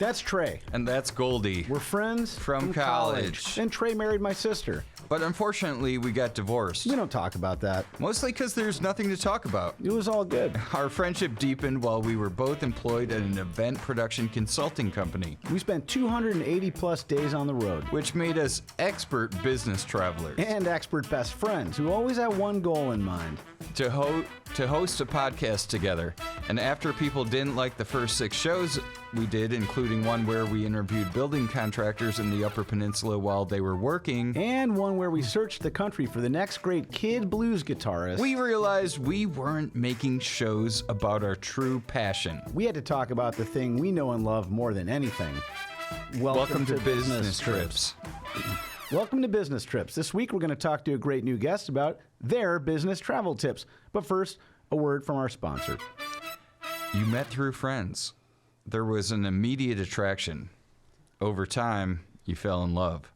That's Trey. And that's Goldie. We're friends from college. And Trey married my sister. But unfortunately, we got divorced. We don't talk about that. Mostly because there's nothing to talk about. It was all good. Our friendship deepened while we were both employed at an event production consulting company. We spent 280 plus days on the road. Which made us expert business travelers. And expert best friends who always had one goal in mind. To host a podcast together. And after people didn't like the first 6 shows we did, including one where we interviewed building contractors in the Upper Peninsula while they were working. And one where we searched the country for the next great kid blues guitarist. We realized we weren't making shows about our true passion. We had to talk about the thing we know and love more than anything. Welcome to Business Trips. Welcome to Business Trips. This week we're going to talk to a great new guest about their business travel tips. But first, a word from our sponsor. You met through friends. There was an immediate attraction. Over time, you fell in love.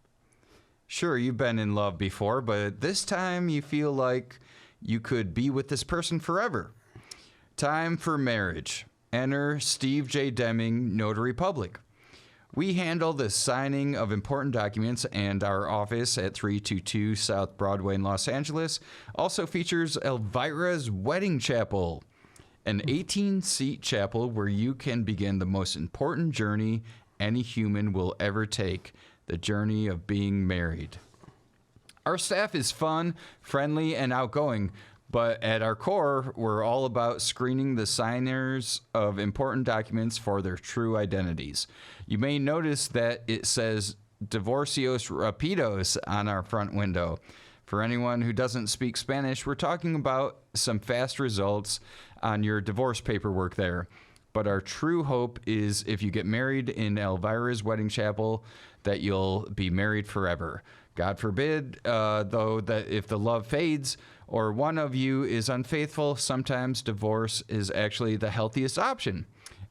Sure, you've been in love before, but this time you feel like you could be with this person forever. Time for marriage. Enter Steve J. Deming, Notary Public. We handle the signing of important documents, and our office at 322 South Broadway in Los Angeles also features Elvira's Wedding Chapel, an 18-seat chapel where you can begin the most important journey any human will ever take, the journey of being married. Our staff is fun, friendly, and outgoing, but at our core, we're all about screening the signers of important documents for their true identities. You may notice that it says Divorcios Rapidos on our front window. For anyone who doesn't speak Spanish, we're talking about some fast results on your divorce paperwork there. But our true hope is if you get married in Elvira's Wedding Chapel, that you'll be married forever. God forbid, though, that if the love fades or one of you is unfaithful, sometimes divorce is actually the healthiest option.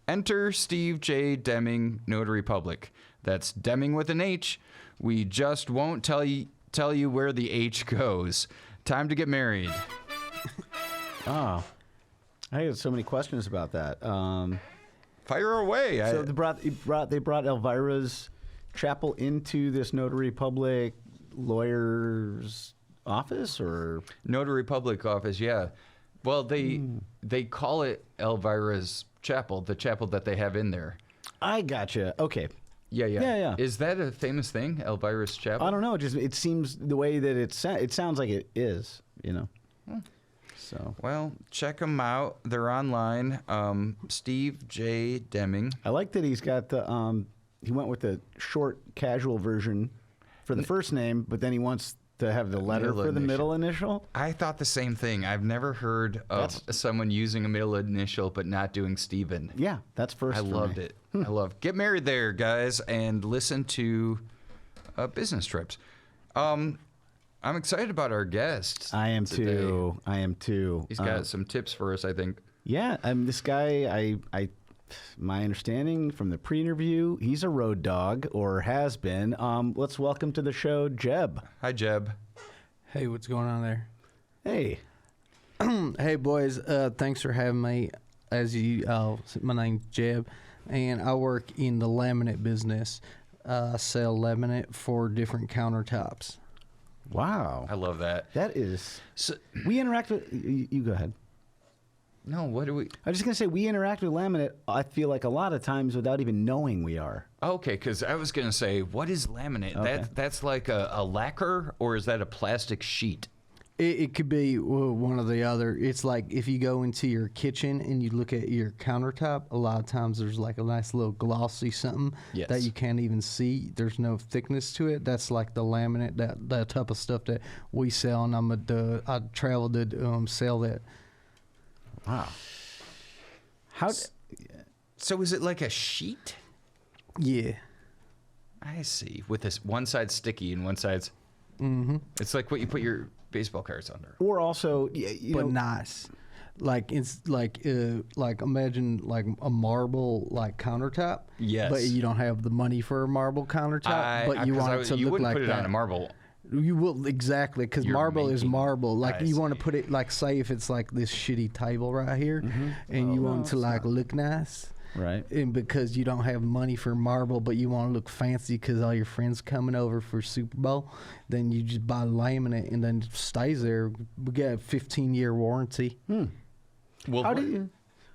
Enter Steve J. Deming, Notary Public. That's Deming with an H. We just won't tell you where the H goes. Time to get married. Oh, I had so many questions about that. Fire away. So they brought Elvira's chapel into this Notary Public lawyer's office, or Notary Public office, yeah. Well, they call it Elvira's chapel, the chapel that they have in there. I gotcha. Okay. Yeah. Is that a famous thing, Elvira's chapel? I don't know. It seems the way that it sounds like it is, you know. So, well, check them out. They're online. Steve J. Deming. I like that he's got the he went with the short, casual version for the first name, but then he wants to have the letter for the middle initial. I thought the same thing. I've never heard of someone using a middle initial but not doing Steven. Yeah, that's first. I loved it. I love. Get married there, guys, and listen to Business Trips. I'm excited about our guest. I am today. too. I am too. He's got some tips for us, I think. Yeah, this guy, my understanding from the pre-interview, he's a road dog, or has been. Let's welcome to the show, Jeb. Hi, Jeb. Hey, what's going on there? Hey. Hey, boys. Thanks for having me. My name's Jeb, and I work in the laminate business. I sell laminate for different countertops. Wow. I love that. That is... So, we interact with... You go ahead. No, what do we... I was just going to say, we interact with laminate, I feel like, a lot of times without even knowing we are. Okay, because I was going to say, what is laminate? Okay. That's like a lacquer, or is that a plastic sheet? It could be one or the other. It's like if you go into your kitchen and you look at your countertop, a lot of times there's like a nice little glossy something that you can't even see. There's no thickness to it. That's like the laminate, that type of stuff that we sell, and I travel to sell that. Wow. So is it like a sheet? Yeah. I see. With this one side sticky and one side's... Mm-hmm. It's like what you put your baseball cards under. Or also... but nice. Like, it's like imagine like a marble like countertop. Yes. But you don't have the money for a marble countertop, but you want it to look like that. You wouldn't put it on a marble. You will, exactly, because marble is marble. Like, you want to put it, like, say if it's like this shitty table right here, and you want it to like look nice. Right. And because you don't have money for marble, but you want to look fancy because all your friends coming over for Super Bowl, then you just buy laminate and then it stays there. We got a 15-year warranty. Well,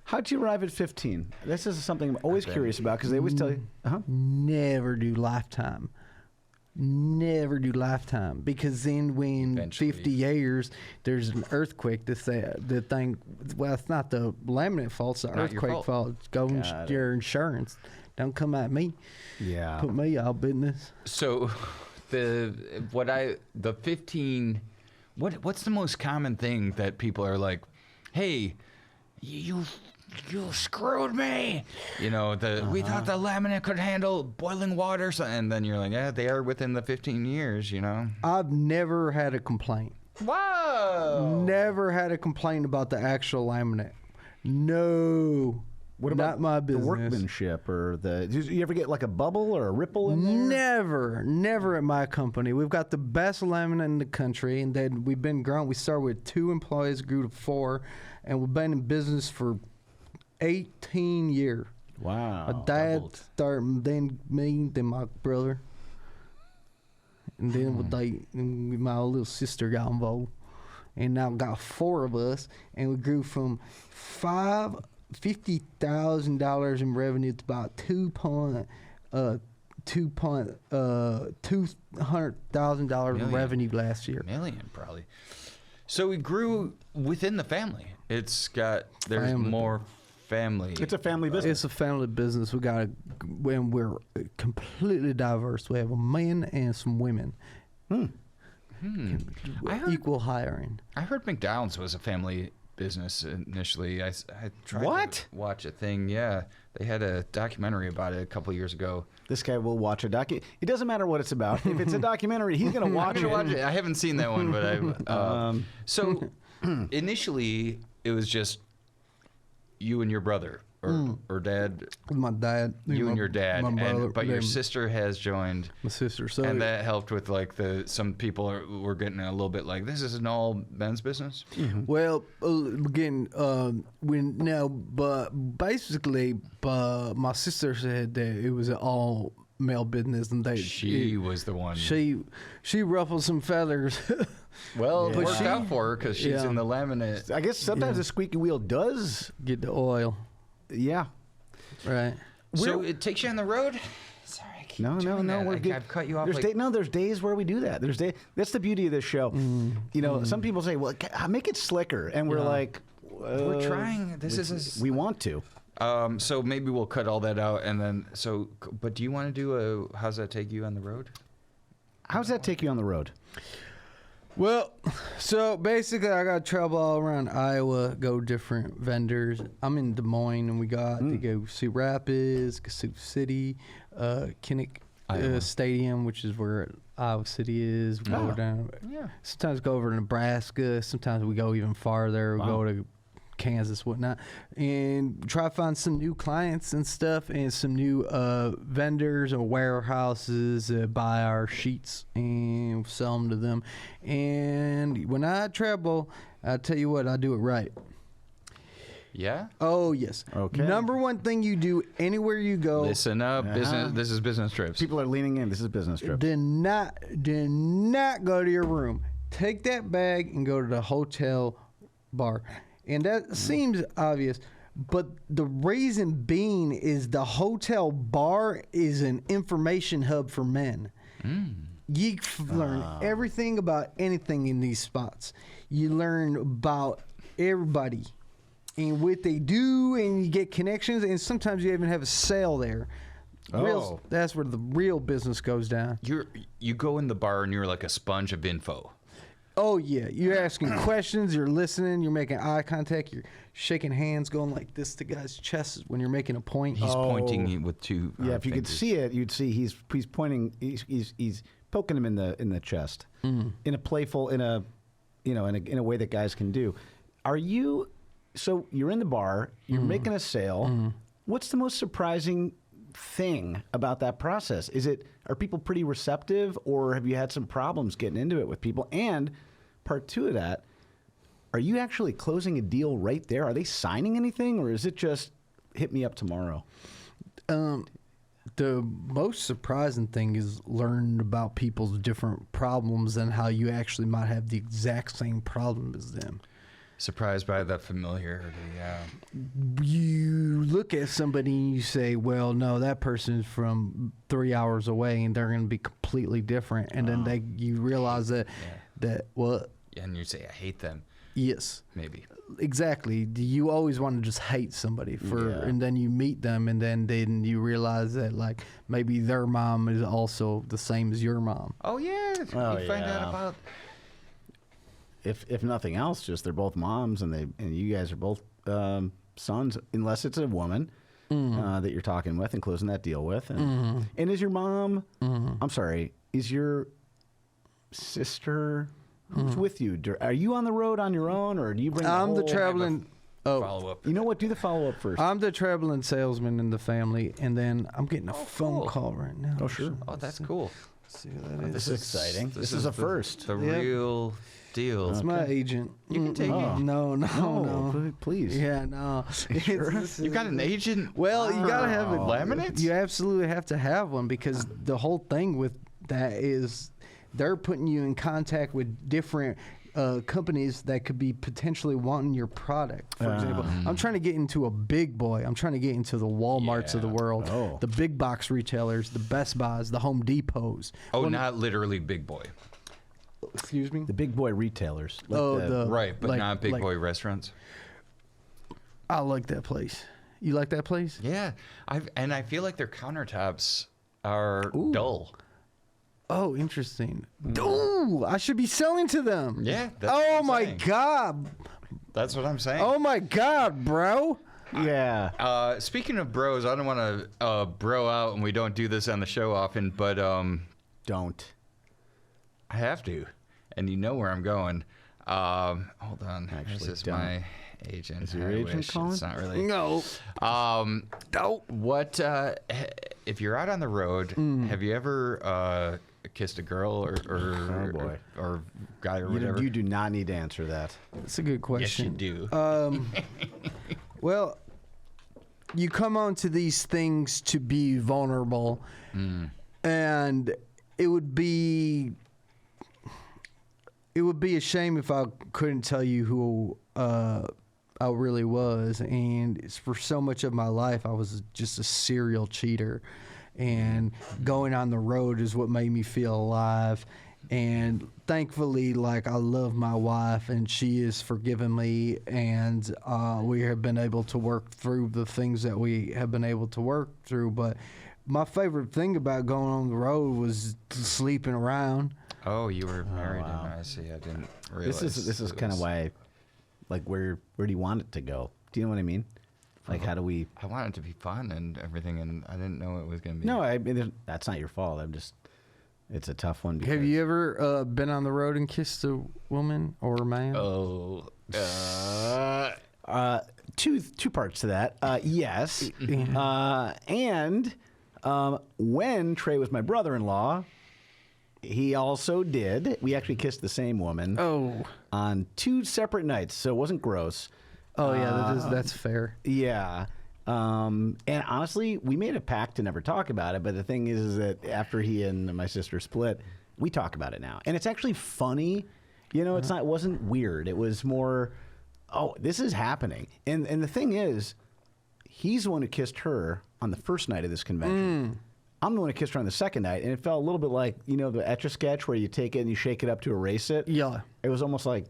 How'd you arrive at 15? This is something I'm always curious about because they always tell you. Never do lifetime. Never do lifetime, because then when Eventually. 50 years there's an earthquake, the thing, well, it's not the laminate fault, it's the Not your earthquake fault. It's going your insurance. Don't come at me. Yeah. Put me out of business. So the 15, what's the most common thing that people are like, hey, you screwed me. You know, we thought the laminate could handle boiling water. And then you're like, yeah, they are within the 15 years, you know. I've never had a complaint. Whoa. Never had a complaint about the actual laminate. No. What about not my business. the workmanship or did you ever get like a bubble or a ripple in there? Never at my company. We've got the best laminate in the country, and then we've been growing. We started with 2 employees, grew to 4, and we've been in business for 18 years. Wow. My dad doubled. started, then me, then my brother, and then my little sister got involved, and now got 4 of us, and we grew from $50,000 in revenue to about $200,000 in revenue last year. Million, probably. So we grew within the family. There's more family. It's a family business. It's a family business. And we're completely diverse. We have a man and some women. Equal hiring. I heard McDonald's was a family business initially. I tried to watch a thing. Yeah, they had a documentary about it a couple of years ago. This guy will watch a docu. It doesn't matter what it's about. If it's a documentary, he's going to watch it. I haven't seen that one, but so initially it was just you and your brother or dad. My dad. You and your dad, my brother, but your sister has joined. My sister. So and that helped with like some people were getting a little bit like, this is an all men's business. Well, again, but basically, my sister said that it was an all male business, and she was the one. She ruffled some feathers. Well, it worked out for her because she's in the laminate. I guess sometimes the squeaky wheel does get the oil. Yeah. Right. So it takes you on the road? Sorry, I keep doing that. We're good. I've cut you off. There's days where we do that. That's the beauty of this show. You know, some people say, well, make it slicker. And we're like, we're trying. We want to. So maybe we'll cut all that out. And then, but do you want to do how's that take you on the road? How's that take you on the road? Well, so basically, I got to travel all around Iowa, go different vendors. I'm in Des Moines, and we got to go see Rapids, Sioux City, Kinnick Stadium, which is where Iowa City is. We go down. Yeah. Sometimes go over to Nebraska. Sometimes we go even farther. We go to Kansas, whatnot, and try to find some new clients and stuff, and some new vendors or warehouses buy our sheets and sell them to them. And when I travel, I tell you what, I do it right. Yeah. Oh yes. Okay. Number one thing you do anywhere you go. Listen up, business. This is business trips. People are leaning in. This is business trips. Do not go to your room. Take that bag and go to the hotel bar. And that seems obvious, but the reason being is the hotel bar is an information hub for men. You learn everything about anything in these spots. You learn about everybody and what they do, and you get connections, and sometimes you even have a sale there. That's where the real business goes down. You go in the bar and you're like a sponge of info. Oh, yeah. You're asking questions. You're listening. You're making eye contact. You're shaking hands, going like this to guys' chests when you're making a point. He's pointing with 2 Yeah, if you could see it, you'd see he's pointing. He's poking him in the chest in a playful, in a way that guys can do. So you're in the bar. You're making a sale. What's the most surprising thing about that process? Are people pretty receptive, or have you had some problems getting into it with people? And part 2 of that, are you actually closing a deal right there? Are they signing anything, or is it just hit me up tomorrow. The most surprising thing is learning about people's different problems and how you actually might have the exact same problem as them. Surprised by the familiarity, yeah. You look at somebody and you say, well, no, that person is from 3 hours away and they're going to be completely different. And then you realize that, And you say, I hate them. Yes. Maybe. Exactly. You always want to just hate somebody and then you meet them and then you realize that like maybe their mom is also the same as your mom. Oh, yeah. You find out about... If nothing else, just they're both moms and you guys are both sons, unless it's a woman that you're talking with and closing that deal with. And is your mom? I'm sorry. Is your sister? Who's with you? Are you on the road on your own, or do you bring? I'm the traveling. Follow up. You know what? Do the follow up first. I'm the traveling salesman in the family, and then I'm getting a phone call right now. Oh, sure. Oh, that's cool. Let's see what that is. This is exciting. This is a first. The real deal. It's my agent. You can take it. No. Please. Yeah, no. You got an agent? Well, you gotta have it. Laminates? You absolutely have to have one because the whole thing with that is they're putting you in contact with different companies that could be potentially wanting your product. For example, I'm trying to get into a big boy. I'm trying to get into the Walmarts of the world, the big box retailers, the Best Buys, the Home Depots. Oh, not literally big boy. Excuse me? The big boy retailers. Right, but like- not big like- boy restaurants. I like that place. You like that place? Yeah, I feel like their countertops are dull. Oh, interesting. Ooh, I should be selling to them. Yeah. That's what Oh I'm my saying. God. That's what I'm saying. Oh my God, bro. Yeah. Speaking of bros, I don't want to bro out, and we don't do this on the show often, but Don't. I have to, and you know where I'm going. Hold on. Actually, this is don't. my agent. Is your I agent wish. calling? It's not really. No. What if you're out on the road? Have you ever kissed a girl or guy or whatever? You do not need to answer that. That's a good question. Yes, you do. Well, you come onto these things to be vulnerable, and it would be a shame if I couldn't tell you who I really was. And for so much of my life, I was just a serial cheater. And going on the road is what made me feel alive. And thankfully, like, I love my wife, and she has forgiven me, and we have been able to work through the things that we have been able to work through. But my favorite thing about going on the road was sleeping around. Oh, you were married, and I see. I didn't realize. This is kind of why, like, where do you want it to go? Do you know what I mean? Like, how do we? I want it to be fun and everything, and I didn't know it was going to be. No, I mean, that's not your fault. It's a tough one. Have you ever been on the road and kissed a woman or a man? Oh, two parts to that. Yes, and when Trey was my brother-in-law, he also did. We actually kissed the same woman. On 2 separate nights, so it wasn't gross. Oh yeah, that's fair. Yeah. And honestly, we made a pact to never talk about it. But the thing is that after he and my sister split, we talk about it now, and it's actually funny. You know, it wasn't weird. It was more, oh, this is happening. And the thing is, he's the one who kissed her on the first night of this convention. I'm the one who kissed her on the second night, and it felt a little bit like, you know, the Etch-a-Sketch where you take it and you shake it up to erase it. Yeah. It was almost like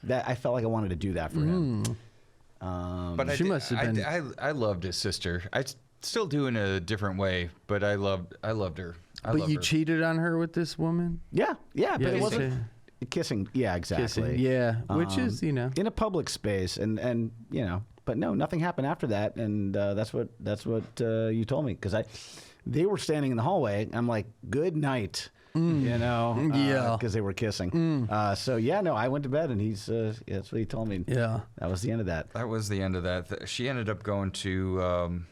that. I felt like I wanted to do that for him. But She must have been- I loved his sister. I still do in a different way, but I loved her. But you cheated on her with this woman? Yeah, but it you wasn't say- kissing. Yeah, exactly. Kissing, yeah. Which is, you know. in a public space, and you know, but no, nothing happened after that, and that's what you told me, because they were standing in the hallway. I'm like, good night. You know, Yeah. because they were kissing. So yeah, no, I went to bed, and that's what he told me. Yeah. That was the end of that. That was the end of that. She ended up going to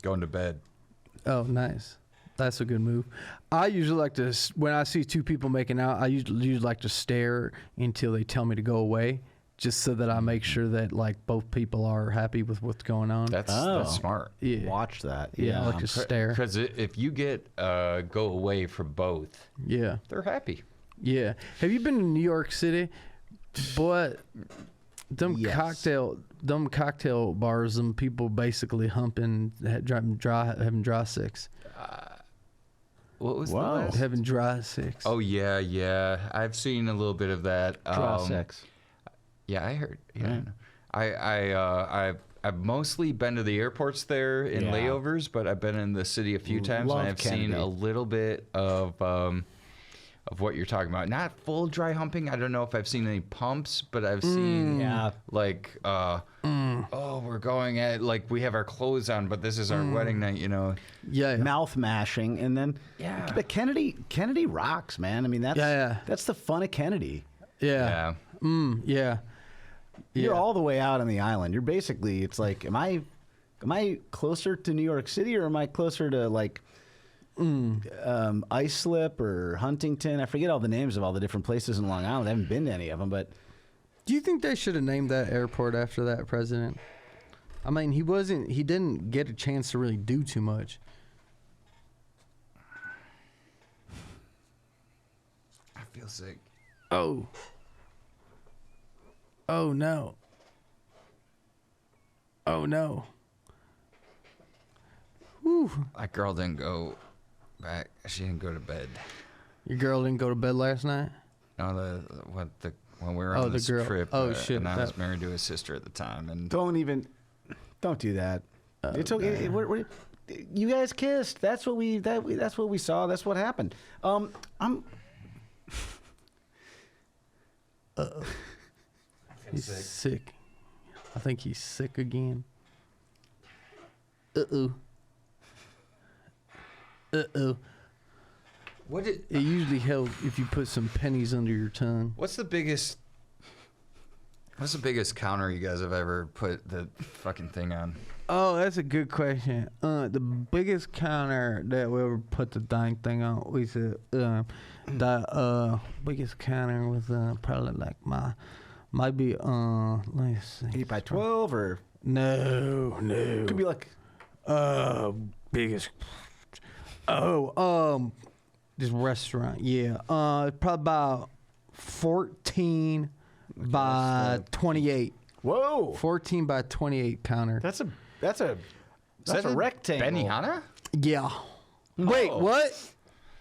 bed. Oh, nice. That's a good move. I usually like to, when I see two people making out, I usually like to stare until they tell me to go away. just so that I make sure that like both people are happy with what's going on. That's smart. Yeah. Watch that. Yeah, like a stare. Because if you get go away for both, Yeah. they're happy. Yeah. Have you been to New York City? Boy, them Yes. cocktail bars, them people basically humping, having dry sex. What was Wow. the last? Having dry sex. Oh yeah. I've seen a little bit of that. Draw sex. Yeah, I heard. Yeah, Right. I've mostly been to the airports there in Yeah. layovers, but I've been in the city a few times, Love and I've seen Kennedy. a little bit of what you're talking about. Not full dry humping. I don't know if I've seen any pumps, but I've seen Yeah. like oh, we're going at like we have our clothes on, but this is our wedding night. You know. Yeah. Mouth mashing, and then Yeah. But Kennedy rocks, man. I mean, that's the fun of Kennedy. Yeah. Yeah. Yeah. You're Yeah. all the way out on the island. You're basically, it's like, am I closer to New York City, or am I closer to like Islip or Huntington? I forget all the names of all the different places in Long Island. I haven't been to any of them, but Do you think they should have named that airport after that president? I mean, he didn't get a chance to really do too much. I feel sick. Oh. Oh no. Oh no. Whew. That girl didn't go back. She didn't go to bed. Your girl didn't go to bed last night? No, when we were Oh, on the this girl. trip, Oh, shit, and I was that- married to his sister at the time, and don't do that. It's okay. You guys kissed. That's what we saw. That's what happened. He's sick. I think he's sick again. Uh-oh. Uh-oh. It usually helps if you put some pennies under your tongue. What's the biggest counter you guys have ever put the fucking thing on? Oh, that's a good question. The biggest counter that we ever put the dang thing on was the biggest counter was probably like let me see. 8 by 12 or No. could be like Biggest. This restaurant, yeah. Probably about 14 by 28. whoa. 14 by 28 counter. That's a that rectangle. Benihana? Yeah. Wait, Oh. what?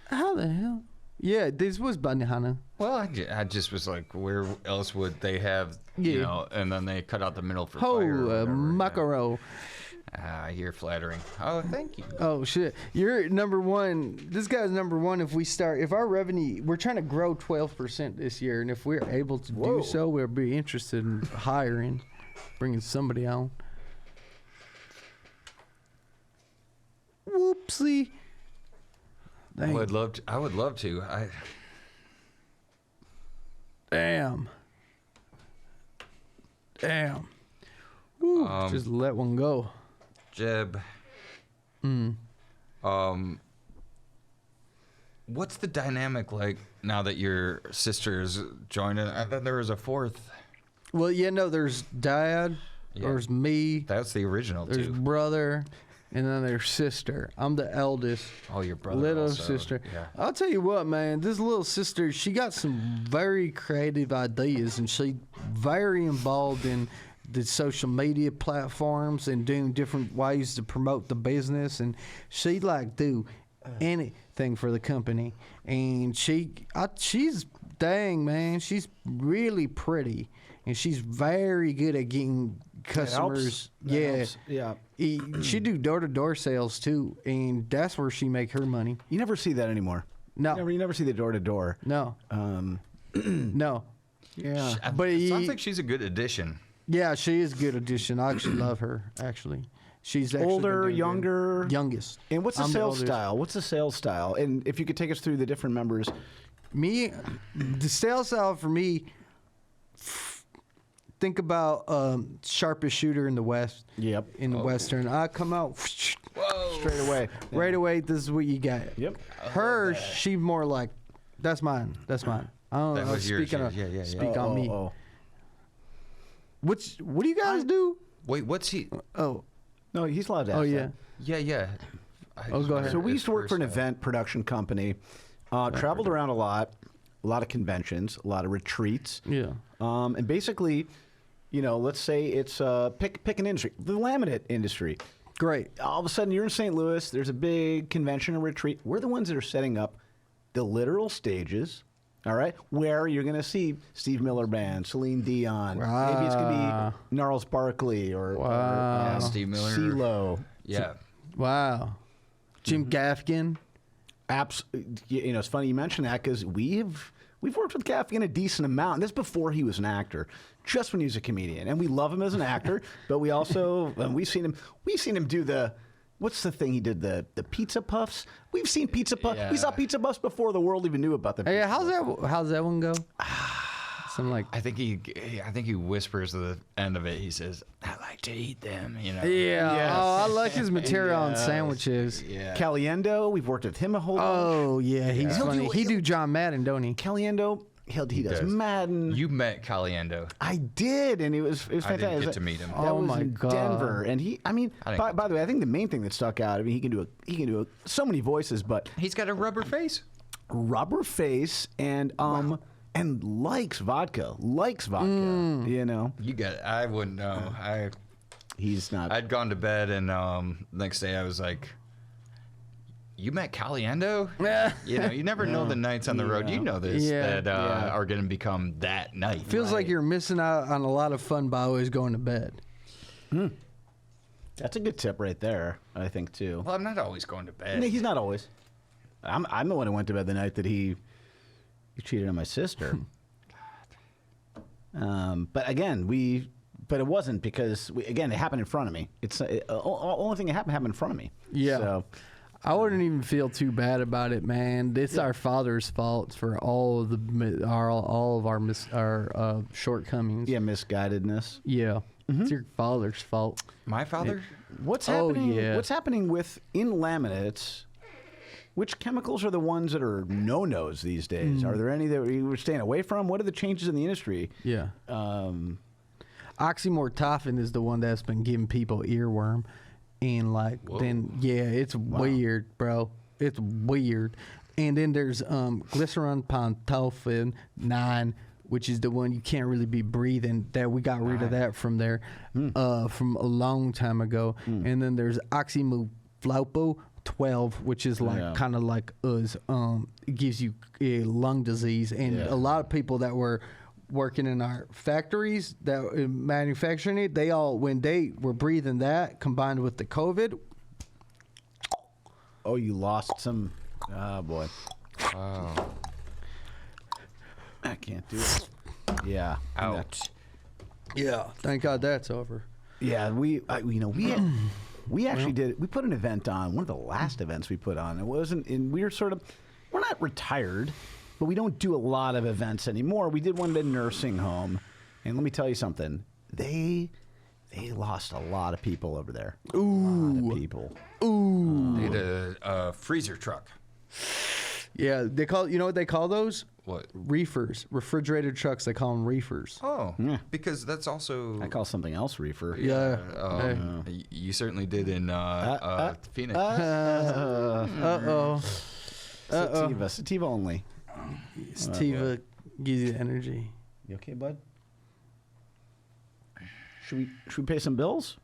How the hell? Yeah, this was Benihana. Well, I just was like, where else would they have, you Yeah. know, and then they cut out the middle for fire or whatever, macaro. You're flattering. Oh, thank you. Oh shit! You're number one. This guy's number one. If our revenue, we're trying to grow 12% this year, and if we're able to Whoa. do so, we'll be interested in hiring, bringing somebody on. Whoopsie! I Dang. would love to. Damn. Woo, Um, just let one go. Jeb. What's the dynamic like now that your sister's joining? I thought there was a fourth. Well, yeah, no, there's dad, Yeah. there's me, That's the original there's too. brother, and then there's sister. I'm the eldest. Oh, your brother. Little also. sister. Yeah. I'll tell you what, man. This little sister, she got some very creative ideas, and she very involved in the social media platforms and doing different ways to promote the business. And she like do anything for the company. And she's dang, man. She's really pretty, and she's very good at getting customers. That helps. Yeah. She do door-to-door sales too, and that's where she make her money. You never see that anymore. No, You never see the door to door. no, no. Yeah. But it sounds like she's a good addition. Yeah, she is a good addition. I actually love her. Actually, she's actually Older, been doing good. younger? youngest. And what's the I'm sales oldest. style? What's the sales style? And if you could take us through the different members. Me, the sales style for me. Think about sharpest shooter in the West. Yep. In the Western, I come out Whoa. Straight away. right away. This is what you got. Yep. Her, she more like, that's mine. That's mine. I don't That know. was yours, Speaking yeah. Speak on me. What do you guys do? Wait, what's he? Oh, No, he's allowed to ask yeah. Yeah, yeah. Go ahead. So we used to work for an event production company. Traveled around a lot of conventions, a lot of retreats. Yeah. And basically, let's say it's pick an industry, the laminate industry. Great. All of a sudden, you're in St. Louis. There's a big convention or retreat. We're the ones that are setting up the literal stages. All right, where you're going to see Steve Miller Band, Celine Dion. Maybe it's going to be Gnarls Barkley or Steve Miller. CeeLo. Yeah. Wow. Jim Gaffigan. It's funny you mention that because we've worked with Gaffigan a decent amount. And this is before he was an actor, just when he was a comedian, and we love him as an actor. But we also we've seen him do the. What's the thing he did? The pizza puffs. We've seen pizza puffs. Yeah. We saw pizza puffs before the world even knew about them. Hey, how's that one go? Something like. I think he whispers at the end of it. He says, "I like to eat them." Yeah. Yes. Oh, I like his material on sandwiches. Yeah. Caliendo, we've worked with him a whole bunch. Oh yeah, he's He'll funny. do- He do John Madden, don't he? Caliendo, he does Madden. You met Caliendo. I did, and it was I fantastic. didn't get to meet him. That Oh was my in God. Denver, and by the way, I think the main thing that stuck out. I mean, he can do so many voices, but He's got a rubber face. rubber face and likes vodka. You got it. I wouldn't know. He's not. I'd gone to bed, and next day I was like, "You met Caliendo?" You never know the nights on the road. You know this that are going to become that night. Feels like you're missing out on a lot of fun by always going to bed. That's a good tip right there, I think too. Well, I'm not always going to bed. No, he's not always. I'm the one who went to bed the night that he cheated on my sister. But again, but it wasn't because it happened in front of me. It's only thing that happened in front of me. Yeah. So, I wouldn't even feel too bad about it, man. It's our father's fault for all of our shortcomings. yeah, misguidedness. Yeah. It's your father's fault. My father? What's Oh, happening? yeah. What's happening in laminates? Which chemicals are the ones that are no-nos these days? Are there any that we're staying away from? What are the changes in the industry? Yeah. Oxymortophin is the one that's been giving people earworm. And it's weird, bro. It's weird. And then there's glycerin pantophin 9, which is the one you can't really be breathing. That we got rid of that from there from a long time ago. And then there's oxymoflopo 12, which is kind of like us. It gives you lung disease, and a lot of people that were working in our factories that were manufacturing it, they all, when they were breathing that combined with the COVID. Oh, you lost some. Oh boy. Wow. I can't do it. Yeah. Ouch. Yeah. Thank God that's over. Yeah, we actually did. We put an event on. One of the last events we put on. It wasn't. And we're not retired, but we don't do a lot of events anymore. We did one at a nursing home, and let me tell you something. They lost a lot of people over there. Ooh. A lot of people. Ooh. They had a freezer truck. Yeah, they call. You know what they call those? What? Reefers. Refrigerated trucks. They call them reefers. Oh, Yeah. because that's also. I call something else reefer. Yeah. You certainly did in Phoenix. Uh-oh. Sativa only. Sativa gives you energy. You okay, bud? Should we pay some bills?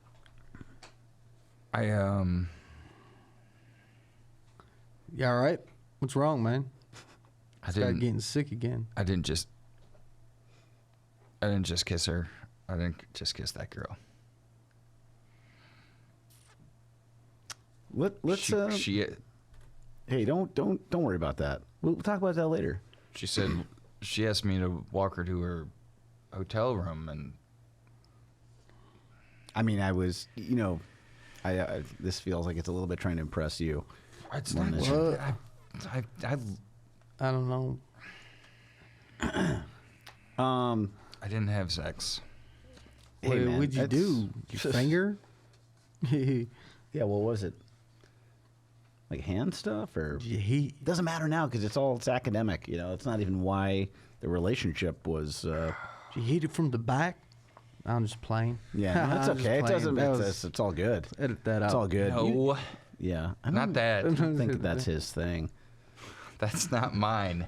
You all right? What's wrong, man? I Start didn't. getting sick again. I didn't just kiss her. I didn't just kiss that girl. Let's. She Hey, don't worry about that. We'll talk about that later. She said she asked me to walk her to her hotel room, and I mean, I was, I this feels like it's a little bit trying to impress you. it's One not. is- I don't know. I didn't have sex. Hey, What man, would you do? Your finger? Yeah, what was it? Like hand stuff, or it doesn't matter now because it's academic. It's not even why the relationship was. Did you hit it from the back? I'm just playing. Yeah, no, that's I'm just okay. It playing. doesn't. It's all good. Edit that out. It's all good. No, Yeah, I not that. don't think that's his thing. That's not mine.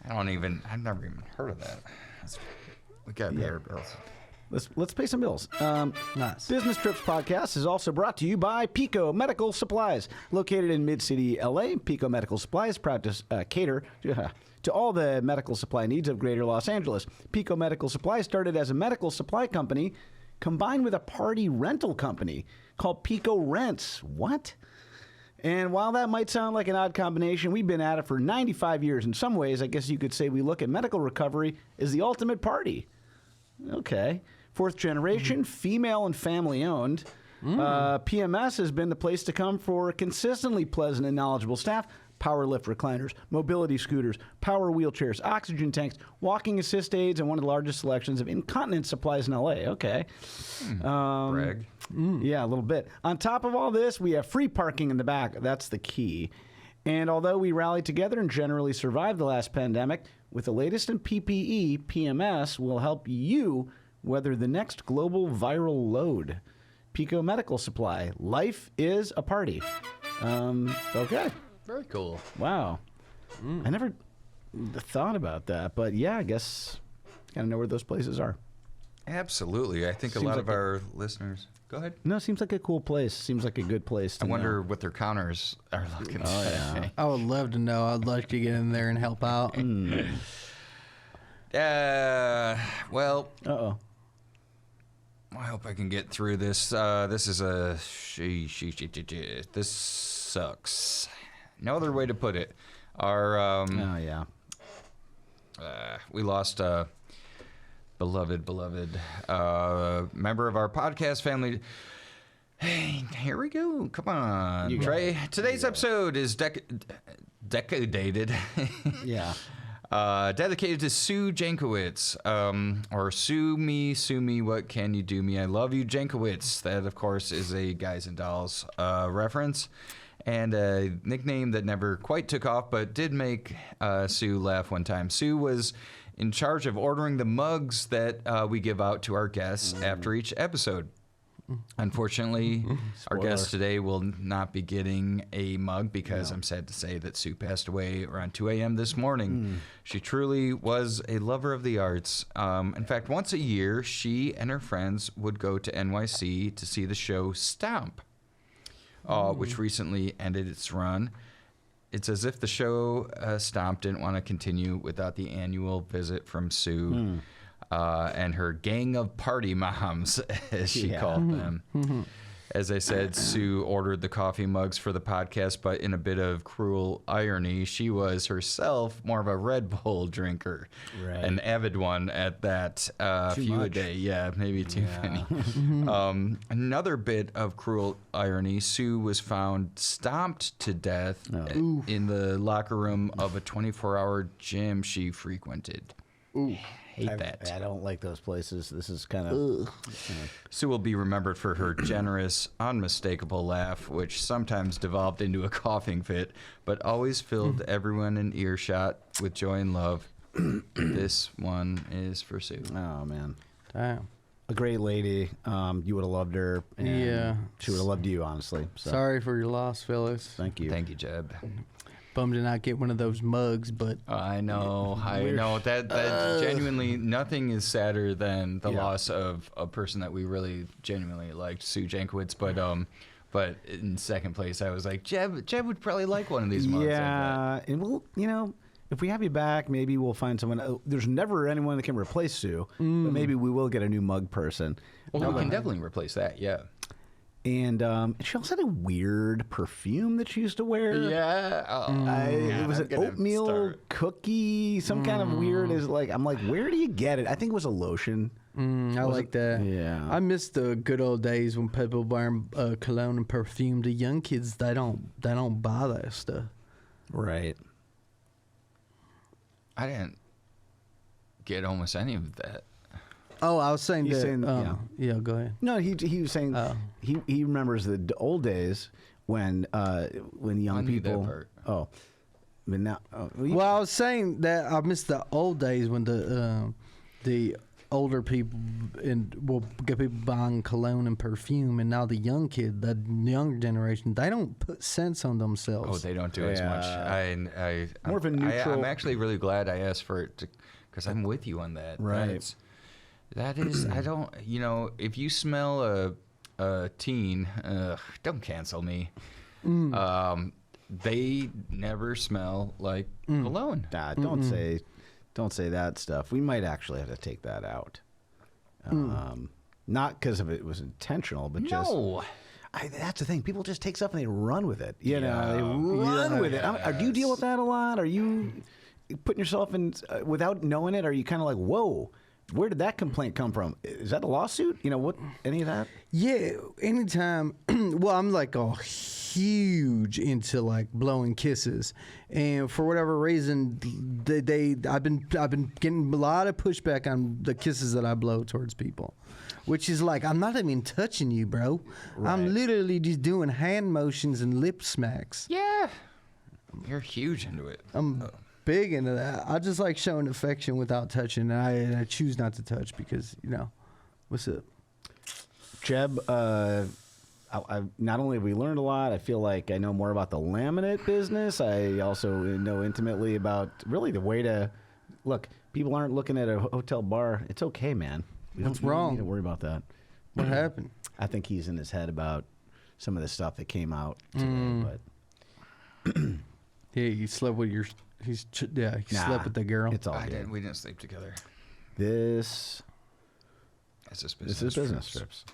I've never even heard of that. We got better bills. Let's pay some bills. Nice. Business Trips Podcast is also brought to you by Pico Medical Supplies. Located in Mid-City, LA, Pico Medical Supplies proud to cater to all the medical supply needs of Greater Los Angeles. Pico Medical Supply started as a medical supply company combined with a party rental company called Pico Rents. What? And while that might sound like an odd combination, we've been at it for 95 years. In some ways, I guess you could say we look at medical recovery as the ultimate party. Okay. Fourth generation, female and family owned. PMS has been the place to come for consistently pleasant and knowledgeable staff. Power lift recliners, mobility scooters, power wheelchairs, oxygen tanks, walking assist aids, and one of the largest selections of incontinence supplies in LA. Okay. Brag. Yeah, a little bit. On top of all this, we have free parking in the back. That's the key. And although we rallied together and generally survived the last pandemic, with the latest in PPE, PMS will help you weather the next global viral load. Pico Medical Supply. Life is a party. Okay. Very cool. Wow. I never thought about that, but yeah, I guess gotta know where those places are. Absolutely. I think Seems a lot like of our listeners. Go ahead. No, seems like a cool place. Seems like a good place to I wonder know. what their counters are looking like. Oh, yeah. I would love to know. I'd like to get in there and help out. Well, Uh-oh. I hope I can get through this. This is a this sucks. No other way to put it. Our Oh, yeah. we lost a beloved member of our podcast family. Hey, here we go. Come on, You got Trey. it. Today's episode is decadated. Yeah. Dedicated to Sue Jankowitz, or Sue Me, what can you do me? I love you, Jankowitz. That, of course, is a Guys and Dolls reference, and a nickname that never quite took off, but did make Sue laugh one time. Sue was in charge of ordering the mugs that we give out to our guests after each episode. Unfortunately, our guest today will not be getting a mug because I'm sad to say that Sue passed away around 2 a.m. this morning. She truly was a lover of the arts. In fact, once a year, she and her friends would go to NYC to see the show Stomp, which recently ended its run. It's as if the show Stomp didn't want to continue without the annual visit from Sue. And her gang of party moms, as she called them. As I said, Sue ordered the coffee mugs for the podcast, but in a bit of cruel irony, she was herself more of a Red Bull drinker. Right. An avid one at that. Few much. a day. Yeah, maybe too many. Another bit of cruel irony, Sue was found stomped to death in the locker room of a 24-hour gym she frequented. Ooh. Hate that. I don't like those places. This is kind of... Sue will be remembered for her generous, unmistakable laugh, which sometimes devolved into a coughing fit, but always filled everyone in earshot with joy and love. This one is for Sue. Oh, man. Damn. A great lady. You would have loved her. And Yeah. She would have loved you, honestly. So, Sorry for your loss, fellas. Thank you. Thank you, Jeb. Bummed to not get one of those mugs, but I know. That genuinely, nothing is sadder than the loss of a person that we really genuinely liked, Sue Jankowitz. But in second place, I was like, Jeb would probably like one of these mugs. Yeah. And we'll, if we have you back, maybe we'll find someone. There's never anyone that can replace Sue, but maybe we will get a new mug person. Well, we can definitely replace that, yeah. And she also had a weird perfume that she used to wear. Yeah. It was an oatmeal cookie, some kind of weird. I'm like, where do you get it? I think it was a lotion. I like that. Yeah. I miss the good old days when people wearing cologne and perfume. The young kids, they don't buy that stuff. Right. I didn't get almost any of that. Oh, I was saying He's that. saying- yeah, go ahead. No, he was saying he remembers the old days when young I knew that people. part. Oh, but now. Well, I was saying that I miss the old days when the older people and will get people buying cologne and perfume, and now the young kid, the younger generation, they don't put scents on themselves. Oh, they don't do as much. More of a neutral. I'm actually really glad I asked for it because I'm with you on that. Right. That is, I don't, if you smell a teen, don't cancel me. They never smell like cologne. Nah, don't say that stuff. We might actually have to take that out. Not because of it was intentional, but just that's the thing. People just take stuff and they run with it. You know, they run with it. Do you deal with that a lot? Are you putting yourself in without knowing it? Are you kind of like, whoa? Where did that complaint come from? Is that a lawsuit? What? Any of that? Yeah, anytime. Well, I'm like huge into like blowing kisses, and for whatever reason, I've been getting a lot of pushback on the kisses that I blow towards people, which is like, I'm not even touching you, bro. Right. I'm literally just doing hand motions and lip smacks. Yeah, you're huge into it. I'm big into that. I just like showing affection without touching, and I choose not to touch because what's up, Jeb? I not only have we learned a lot, I feel like I know more about the laminate business. I also know intimately about really the way to look. People aren't looking at a hotel bar. It's okay, man. What's wrong? We don't need to worry about that. What happened? I think he's in his head about some of the stuff that came out today. But yeah, you slept with your. He slept with the girl. It's all good. We didn't sleep together. This is business trips.